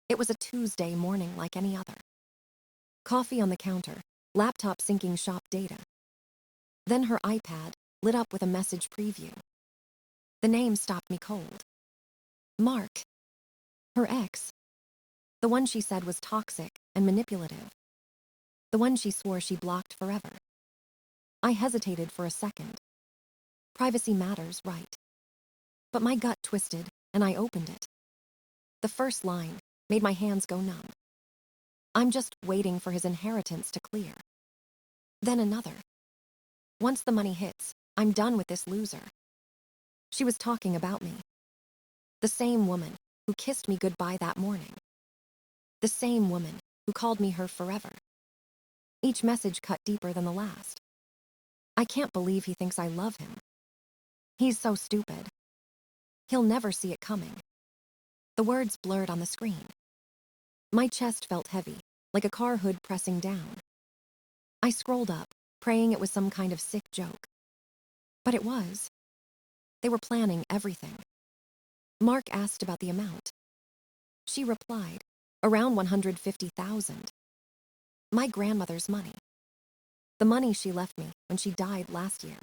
It was a Tuesday morning like any other. Coffee on the counter, laptop syncing shop data. Then her iPad lit up with a message preview. The name stopped me cold. Mark. Her ex. The one she said was toxic and manipulative. The one she swore she blocked forever. I hesitated for a second. Privacy matters, right? But my gut twisted, and I opened it. The first line made my hands go numb. I'm just waiting for his inheritance to clear. Then another. Once the money hits, I'm done with this loser. She was talking about me. The same woman who kissed me goodbye that morning. The same woman who called me her forever. Each message cut deeper than the last. I can't believe he thinks I love him. He's so stupid. He'll never see it coming. The words blurred on the screen. My chest felt heavy, like a car hood pressing down. I scrolled up, praying it was some kind of sick joke. But it was. They were planning everything. Mark asked about the amount. She replied, around 150,000. My grandmother's money. The money she left me when she died last year.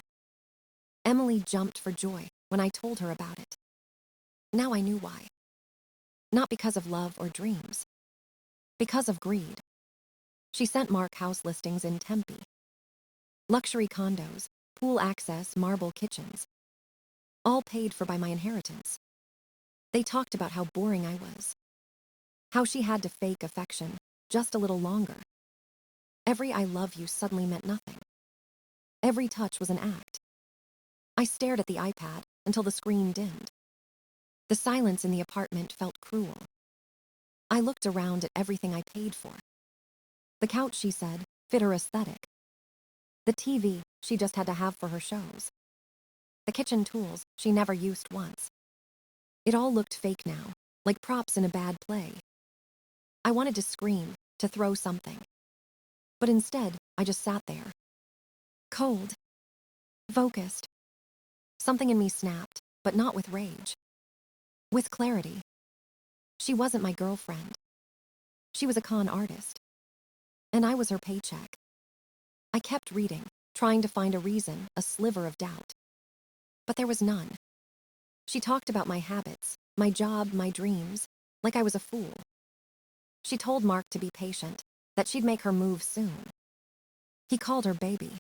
Emily jumped for joy when I told her about it. Now I knew why. Not because of love or dreams. Because of greed. She sent Mark house listings in Tempe. Luxury condos, pool access, marble kitchens. All paid for by my inheritance. They talked about how boring I was. How she had to fake affection just a little longer. Every I love you suddenly meant nothing. Every touch was an act. I stared at the iPad until the screen dimmed. The silence in the apartment felt cruel. I looked around at everything I paid for. The couch, she said, fit her aesthetic. The TV she just had to have for her shows. The kitchen tools she never used once. It all looked fake now, like props in a bad play. I wanted to scream, to throw something. But instead, I just sat there. Cold. Focused. Something in me snapped, but not with rage. With clarity. She wasn't my girlfriend. She was a con artist. And I was her paycheck. I kept reading, trying to find a reason, a sliver of doubt. But there was none. She talked about my habits, my job, my dreams, like I was a fool. She told Mark to be patient, that she'd make her move soon. He called her baby.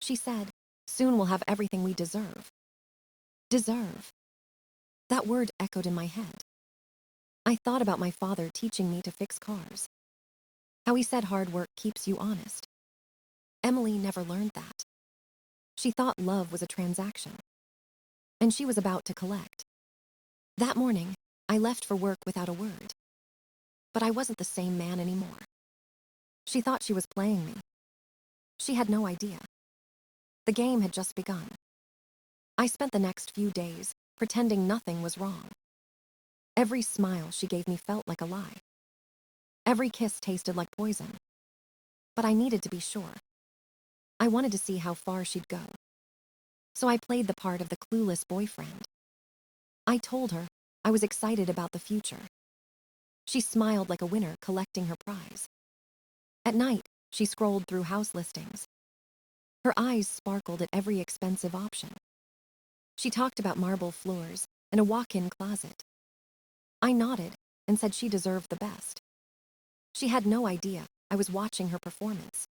She said, soon we'll have everything we deserve. Deserve. That word echoed in my head. I thought about my father teaching me to fix cars. How he said hard work keeps you honest. Emily never learned that. She thought love was a transaction. And she was about to collect. That morning, I left for work without a word. But I wasn't the same man anymore. She thought she was playing me. She had no idea. The game had just begun. I spent the next few days pretending nothing was wrong. Every smile she gave me felt like a lie. Every kiss tasted like poison. But I needed to be sure. I wanted to see how far she'd go. So I played the part of the clueless boyfriend. I told her I was excited about the future. She smiled like a winner collecting her prize. At night, she scrolled through house listings. Her eyes sparkled at every expensive option. She talked about marble floors and a walk-in closet. I nodded and said she deserved the best. She had no idea I was watching her performance.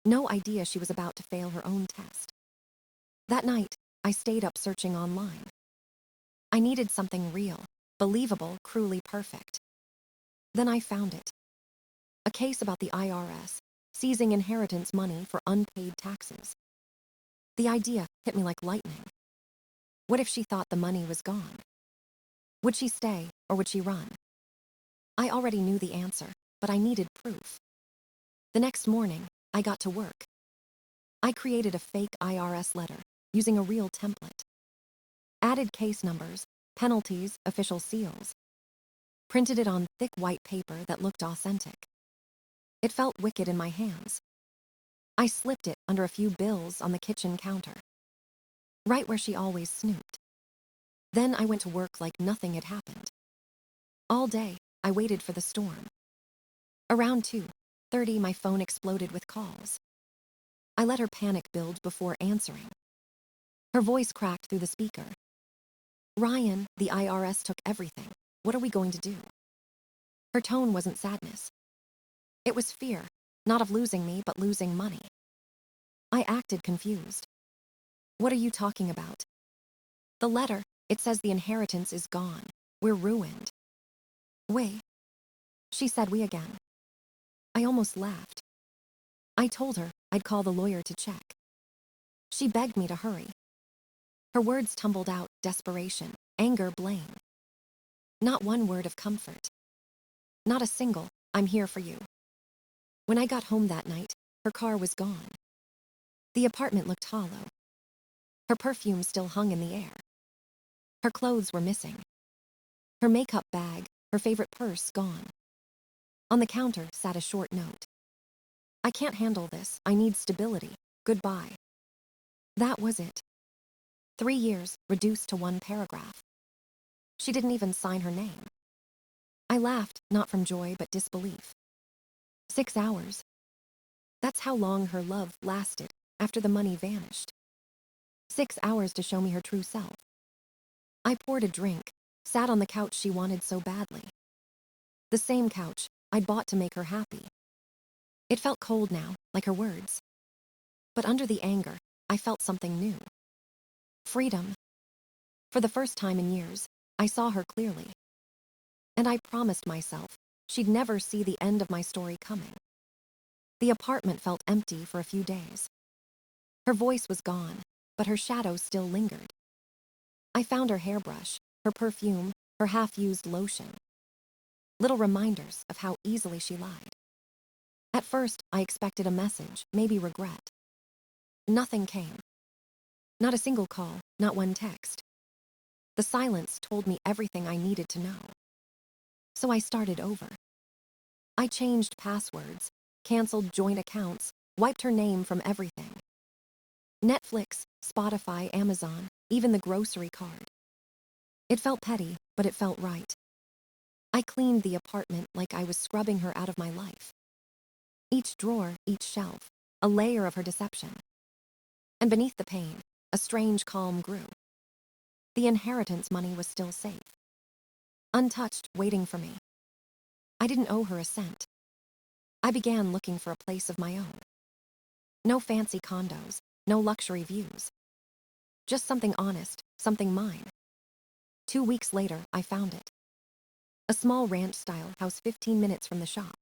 No idea she was about to fail her own test. That night, I stayed up searching online. I needed something real, believable, cruelly perfect. Then I found it. A case about the IRS seizing inheritance money for unpaid taxes. The idea hit me like lightning. What if she thought the money was gone? Would she stay or would she run? I already knew the answer, but I needed proof. The next morning, I got to work. I created a fake IRS letter using a real template. Added case numbers, penalties, official seals. Printed it on thick white paper that looked authentic. It felt wicked in my hands. I slipped it under a few bills on the kitchen counter, right where she always snooped. Then I went to work like nothing had happened. All day, I waited for the storm. Around 2:30, my phone exploded with calls. I let her panic build before answering. Her voice cracked through the speaker. "Ryan, the IRS took everything. What are we going to do?" Her tone wasn't sadness. It was fear, not of losing me, but losing money. I acted confused. "What are you talking about?" "The letter, it says the inheritance is gone. We're ruined." "We?" She said we again. I almost laughed. I told her I'd call the lawyer to check. She begged me to hurry. Her words tumbled out: desperation, anger, blame. Not one word of comfort. Not a single, "I'm here for you." When I got home that night, her car was gone. The apartment looked hollow. Her perfume still hung in the air. Her clothes were missing. Her makeup bag, her favorite purse, gone. On the counter sat a short note. "I can't handle this. I need stability. Goodbye." That was it. 3 years reduced to one paragraph. She didn't even sign her name. I laughed, not from joy but disbelief. 6 hours. That's how long her love lasted after the money vanished. 6 hours to show me her true self. I poured a drink, sat on the couch she wanted so badly. The same couch I'd bought to make her happy. It felt cold now, like her words. But under the anger, I felt something new. Freedom. For the first time in years, I saw her clearly. And I promised myself she'd never see the end of my story coming. The apartment felt empty for a few days. Her voice was gone, but her shadow still lingered. I found her hairbrush, her perfume, her half-used lotion. Little reminders of how easily she lied. At first, I expected a message, maybe regret. Nothing came. Not a single call, not one text. The silence told me everything I needed to know. So I started over. I changed passwords, canceled joint accounts, wiped her name from everything. Netflix, Spotify, Amazon, even the grocery card. It felt petty, but it felt right. I cleaned the apartment like I was scrubbing her out of my life. Each drawer, each shelf, a layer of her deception. And beneath the pain, a strange calm grew. The inheritance money was still safe. Untouched, waiting for me. I didn't owe her a cent. I began looking for a place of my own. No fancy condos, no luxury views. Just something honest, something mine. 2 weeks later, I found it. A small ranch-style house 15 minutes from the shop.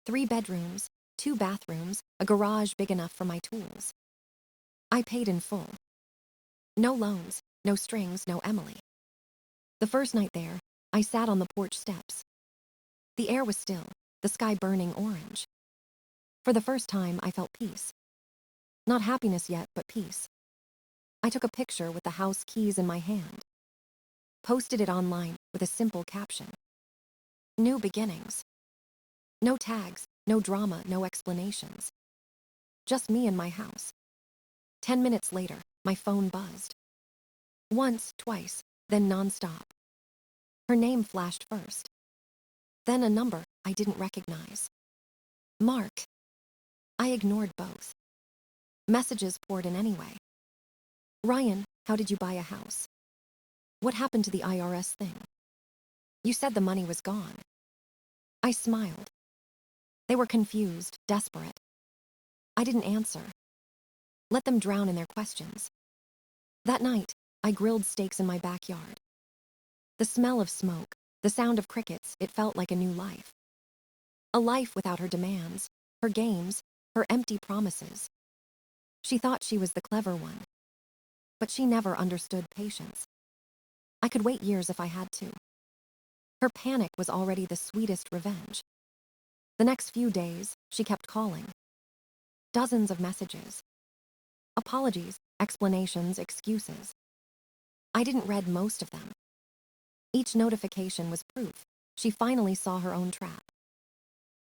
3 bedrooms, 2 bathrooms, a garage big enough for my tools. I paid in full. No loans, no strings, no Emily. The first night there, I sat on the porch steps. The air was still, the sky burning orange. For the first time, I felt peace. Not happiness yet, but peace. I took a picture with the house keys in my hand. Posted it online with a simple caption. New beginnings. No tags, no drama, no explanations. Just me and my house. 10 minutes later, my phone buzzed. Once, twice, then nonstop. Her name flashed first. Then a number I didn't recognize. Mark. I ignored both. Messages poured in anyway. Ryan, how did you buy a house? What happened to the IRS thing? You said the money was gone. I smiled. They were confused, desperate. I didn't answer. Let them drown in their questions. That night, I grilled steaks in my backyard. The smell of smoke, the sound of crickets, it felt like a new life. A life without her demands, her games, her empty promises. She thought she was the clever one. But she never understood patience. I could wait years if I had to. Her panic was already the sweetest revenge. The next few days, she kept calling. Dozens of messages. Apologies, explanations, excuses. I didn't read most of them. Each notification was proof. She finally saw her own trap.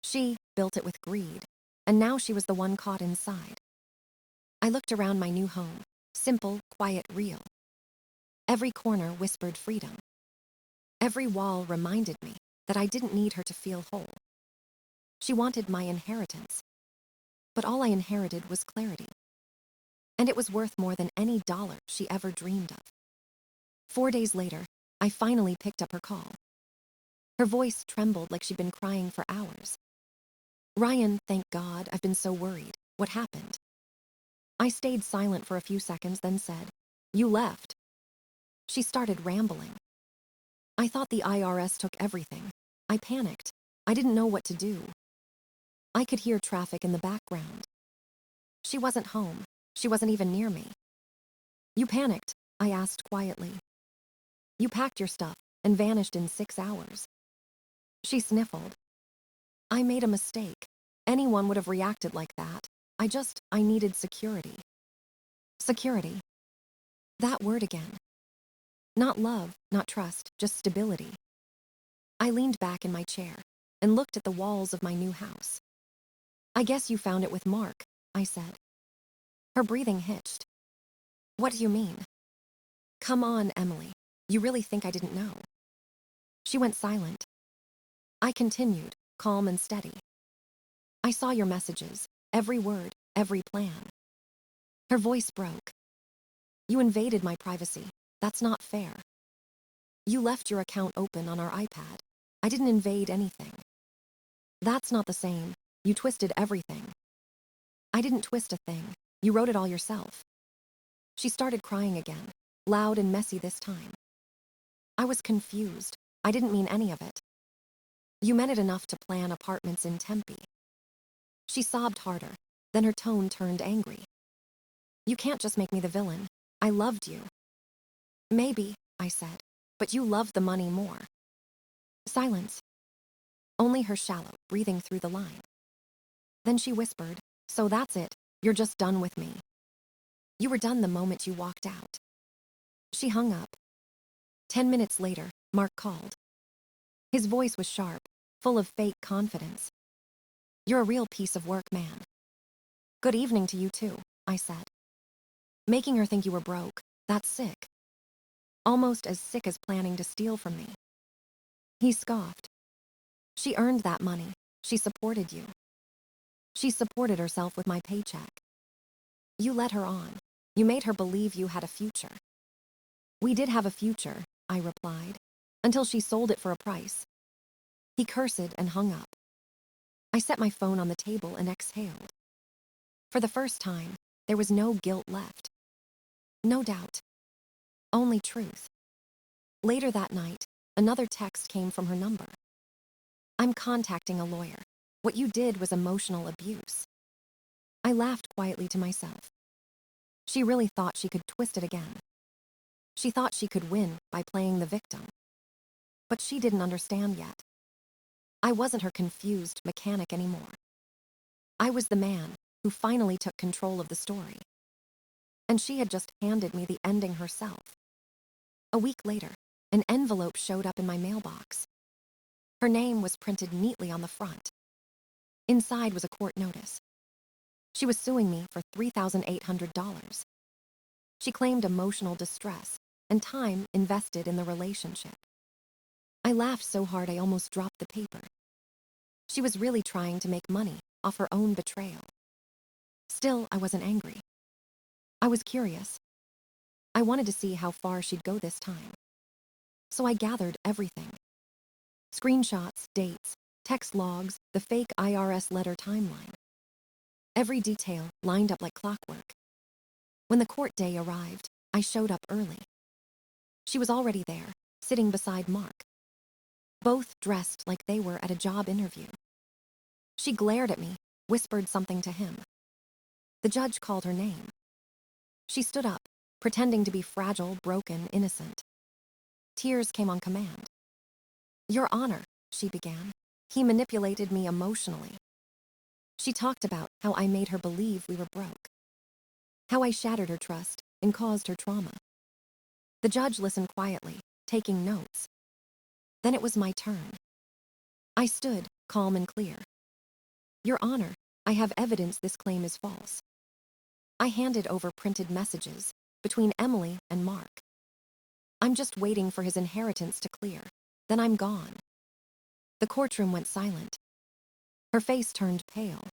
She built it with greed, and now she was the one caught inside. I looked around my new home, simple, quiet, real. Every corner whispered freedom. Every wall reminded me that I didn't need her to feel whole. She wanted my inheritance, but all I inherited was clarity. And it was worth more than any dollar she ever dreamed of. 4 days later, I finally picked up her call. Her voice trembled like she'd been crying for hours. "Ryan, thank God, I've been so worried. What happened?" I stayed silent for a few seconds, then said, "You left." She started rambling. "I thought the IRS took everything. I panicked. I didn't know what to do." I could hear traffic in the background. She wasn't home. She wasn't even near me. "You panicked?" I asked quietly. "You packed your stuff and vanished in 6 hours." She sniffled. "I made a mistake. Anyone would have reacted like that. I needed security." Security. That word again. Not love, not trust, just stability. I leaned back in my chair and looked at the walls of my new house. "I guess you found it with Mark," I said. Her breathing hitched. "What do you mean?" "Come on, Emily. You really think I didn't know?" She went silent. I continued, calm and steady. "I saw your messages, every word, every plan." Her voice broke. "You invaded my privacy. That's not fair. You left your account open on our iPad. I didn't invade anything." "That's not the same. You twisted everything." "I didn't twist a thing. You wrote it all yourself." She started crying again, loud and messy this time. I was confused. I didn't mean any of it. "You meant it enough to plan apartments in Tempe." She sobbed harder, then her tone turned angry. "You can't just make me the villain. I loved you." "Maybe," I said, "but you loved the money more." Silence. Only her shallow breathing through the line. Then she whispered, "So that's it. You're just done with me." "You were done the moment you walked out." She hung up. 10 minutes later, Mark called. His voice was sharp, full of fake confidence. "You're a real piece of work, man." "Good evening to you too," I said. "Making her think you were broke, that's sick. Almost as sick as planning to steal from me." He scoffed. "She earned that money. She supported you." "She supported herself with my paycheck." "You led her on. You made her believe you had a future." "We did have a future," I replied, "until she sold it for a price." He cursed and hung up. I set my phone on the table and exhaled. For the first time, there was no guilt left. No doubt. Only truth. Later that night, another text came from her number. "I'm contacting a lawyer. What you did was emotional abuse." I laughed quietly to myself. She really thought she could twist it again. She thought she could win by playing the victim. But she didn't understand yet. I wasn't her confused mechanic anymore. I was the man who finally took control of the story. And she had just handed me the ending herself. A week later, an envelope showed up in my mailbox. Her name was printed neatly on the front. Inside was a court notice. She was suing me for $3,800. She claimed emotional distress and time invested in the relationship. I laughed so hard I almost dropped the paper. She was really trying to make money off her own betrayal. Still, I wasn't angry. I was curious. I wanted to see how far she'd go this time. So I gathered everything. Screenshots, dates, text logs, the fake IRS letter timeline. Every detail lined up like clockwork. When the court day arrived, I showed up early. She was already there, sitting beside Mark. Both dressed like they were at a job interview. She glared at me, whispered something to him. The judge called her name. She stood up, pretending to be fragile, broken, innocent. Tears came on command. "Your Honor," she began, "he manipulated me emotionally." She talked about how I made her believe we were broke. How I shattered her trust and caused her trauma. The judge listened quietly, taking notes. Then it was my turn. I stood, calm and clear. "Your Honor, I have evidence this claim is false." I handed over printed messages between Emily and Mark. "I'm just waiting for his inheritance to clear. Then I'm gone." The courtroom went silent. Her face turned pale.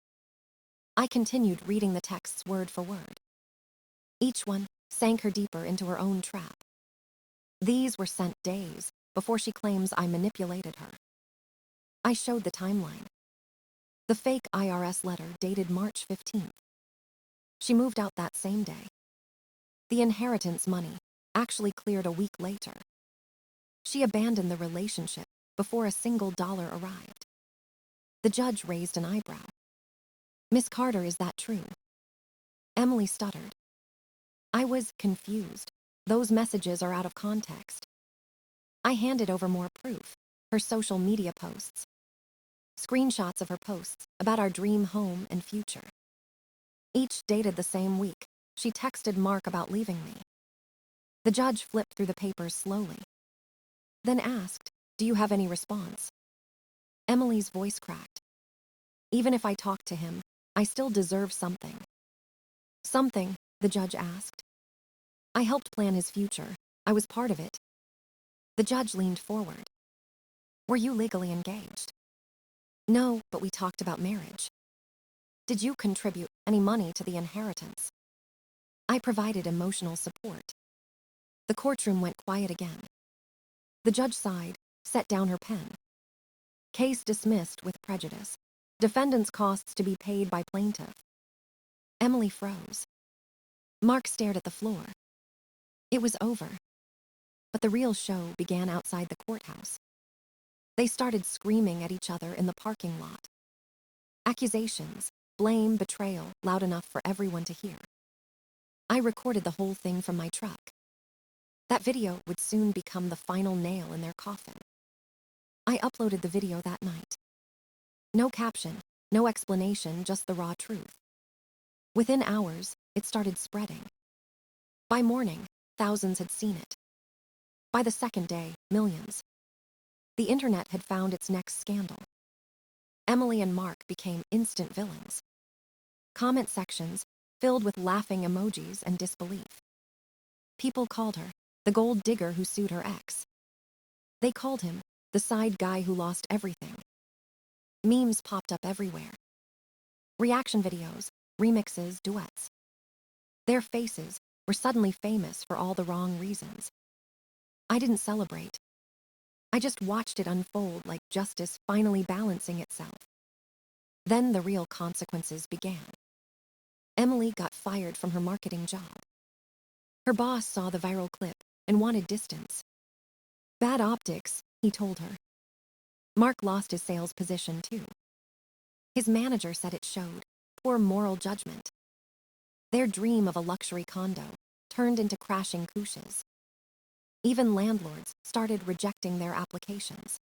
I continued reading the texts word for word. Each one sank her deeper into her own trap. These were sent days before she claims I manipulated her. I showed the timeline. The fake IRS letter dated March 15th. She moved out that same day. The inheritance money actually cleared a week later. She abandoned the relationship before a single dollar arrived. The judge raised an eyebrow. "Miss Carter, is that true?" Emily stuttered. I was confused. Those messages are out of context. I handed over more proof, her social media posts. Screenshots of her posts about our dream home and future. Each dated the same week. She texted Mark about leaving me. The judge flipped through the papers slowly. Then asked, "Do you have any response?" Emily's voice cracked. "Even if I talk to him, I still deserve something." "Something?" the judge asked. "I helped plan his future. I was part of it." The judge leaned forward. "Were you legally engaged?" "No, but we talked about marriage." "Did you contribute any money to the inheritance?" I provided emotional support. The courtroom went quiet again. The judge sighed, set down her pen. "Case dismissed with prejudice. Defendant's costs to be paid by plaintiff." Emily froze. Mark stared at the floor. It was over. But the real show began outside the courthouse. They started screaming at each other in the parking lot. Accusations, blame, betrayal, loud enough for everyone to hear. I recorded the whole thing from my truck. That video would soon become the final nail in their coffin. I uploaded the video that night. No caption, no explanation, just the raw truth. Within hours, it started spreading. By morning, thousands had seen it. By the second day, millions. The internet had found its next scandal. Emily and Mark became instant villains. Comment sections filled with laughing emojis and disbelief. People called her the gold digger who sued her ex. They called him the side guy who lost everything. Memes popped up everywhere. Reaction videos, remixes, duets. Their faces were suddenly famous for all the wrong reasons. I didn't celebrate. I just watched it unfold like justice finally balancing itself. Then the real consequences began. Emily got fired from her marketing job. Her boss saw the viral clip and wanted distance. "Bad optics," he told her. Mark lost his sales position too. His manager said it showed poor moral judgment. Their dream of a luxury condo turned into crashing couches. Even landlords started rejecting their applications.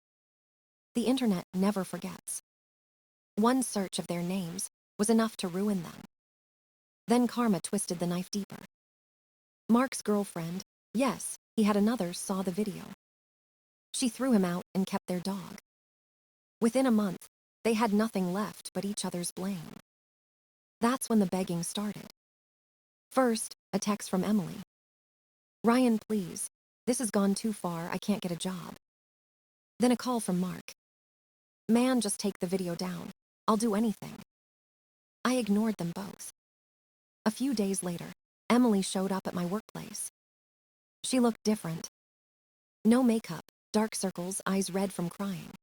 The internet never forgets. One search of their names was enough to ruin them. Then karma twisted the knife deeper. Mark's girlfriend, yes, he had another, saw the video. She threw him out and kept their dog. Within a month, they had nothing left but each other's blame. That's when the begging started. First, a text from Emily. "Ryan, please. This has gone too far, I can't get a job." Then a call from Mark. "Man, just take the video down. I'll do anything." I ignored them both. A few days later, Emily showed up at my workplace. She looked different. No makeup, dark circles, eyes red from crying.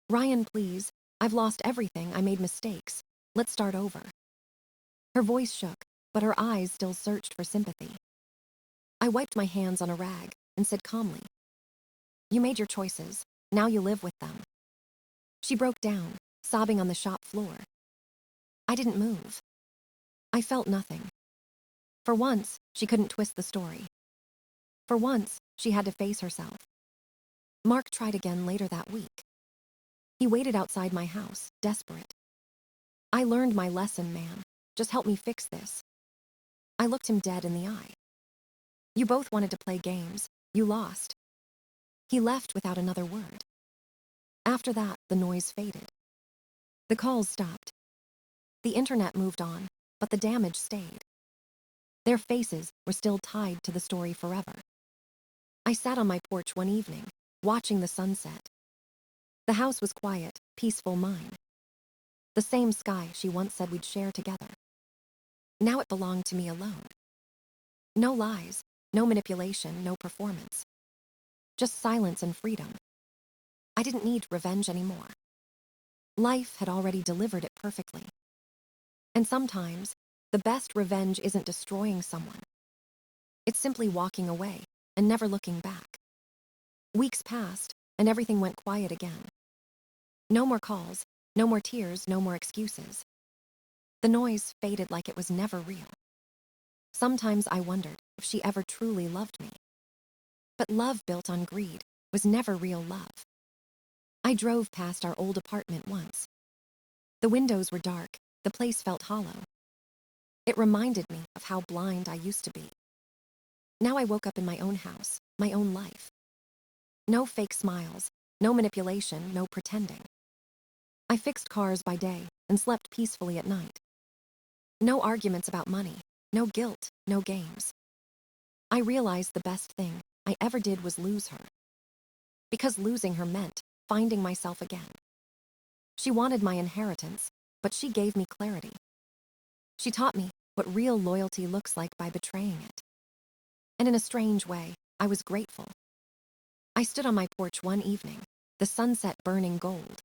"Ryan, please. I've lost everything, I made mistakes. Let's start over." Her voice shook, but her eyes still searched for sympathy. I wiped my hands on a rag and said calmly, "You made your choices. Now you live with them." She broke down, sobbing on the shop floor. I didn't move. I felt nothing. For once, she couldn't twist the story. For once, she had to face herself. Mark tried again later that week. He waited outside my house, desperate. "I learned my lesson, man. Just help me fix this." I looked him dead in the eye. "You both wanted to play games. You lost." He left without another word. After that, the noise faded. The calls stopped. The internet moved on, but the damage stayed. Their faces were still tied to the story forever. I sat on my porch one evening, watching the sunset. The house was quiet, peaceful, mine. The same sky she once said we'd share together. Now it belonged to me alone. No lies, no manipulation, no performance. Just silence and freedom. I didn't need revenge anymore. Life had already delivered it perfectly. And sometimes, the best revenge isn't destroying someone. It's simply walking away and never looking back. Weeks passed, and everything went quiet again. No more calls, no more tears, no more excuses. The noise faded like it was never real. Sometimes I wondered if she ever truly loved me. But love built on greed was never real love. I drove past our old apartment once. The windows were dark, the place felt hollow. It reminded me of how blind I used to be. Now I woke up in my own house, my own life. No fake smiles, no manipulation, no pretending. I fixed cars by day and slept peacefully at night. No arguments about money, no guilt, no games. I realized the best thing I ever did was lose her. Because losing her meant finding myself again. She wanted my inheritance, but she gave me clarity. She taught me what real loyalty looks like by betraying it. And in a strange way, I was grateful. I stood on my porch one evening, the sunset burning gold.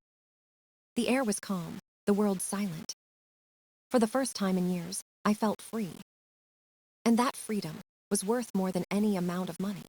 The air was calm, the world silent. For the first time in years, I felt free. And that freedom was worth more than any amount of money.